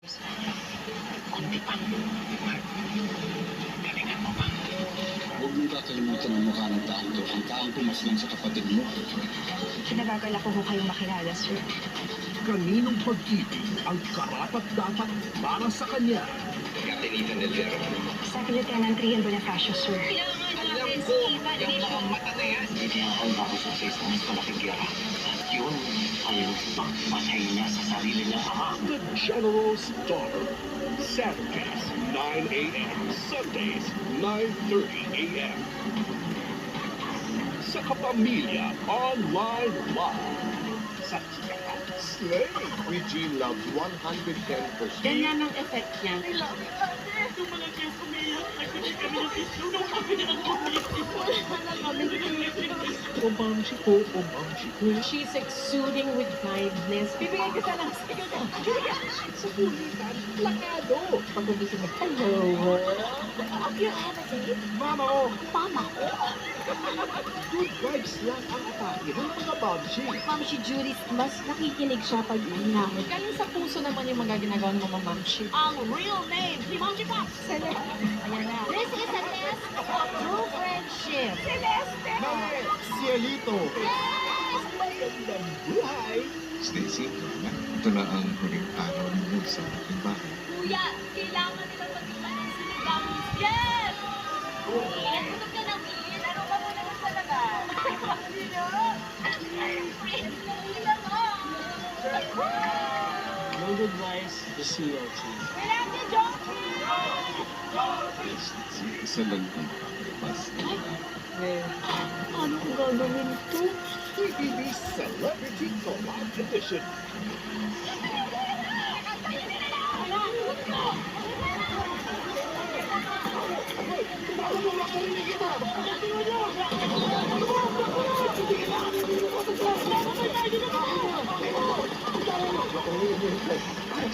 Kunti pa. Galingan mo pa. Huwag mong kakalimutan ang mukha ng taong to. Ang taong pumaslang sa kapatid mo. Kinagagalak ko kayong makilala, sir. Kaninong pag-ibig ang karapat-dapat para sa kanya? Captain Ethan Del Vero. Second Lieutenant Rian Bonifacio, sir. Alam ko, yung mga mata na yan. Hindi niya ako makakusukses ng mas malaking gera. At yun ay yung pagpatay niya sa sarili niyang ama. The General's Daughter. Saturdays, 9 a.m. Sundays, 9:30 a.m. Sa Kapamilya Online Live. Sa Slay. Regine loves 110%. Ganyan ang effect niya. Yung mga guest umiyak, nagbibigay kami ng tissue nung kami ang Umamsi ko. She's exuding with kindness. Bibigay kita ng sagot. Sa kulitan, plakado. Pag gusto mo, hello world. You have a date? Mama ko, Mama ko. good vibes lang ang atake ng mga babsi. Ma'am, si Judith, mas nakikinig siya pag inahit. Galing sa puso naman yung mga ginagawa ng mga ma'am she. Ang real name, si Momchi Pops. Ayan na. This is a test of true friendship. Mami, Cielito. Magandang buhay. Stacy, ito na ang huling araw mo sa ating bahay. Kuya, kailangan nila mag-iwan ng sinigang. Yes! Iyan, gutom ka na, Will. Laro ka muna lang talaga. No advice, the CLT. Kailangan ni Jonky! Isa lang ang makakalipas. Ano kung gagawin ito? TVB Celebrity Collab Edition.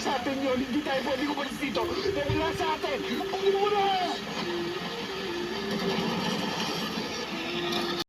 Sa atin yun, hindi tayo pwede kumalis dito. Dahil lang sa atin. Ang mura!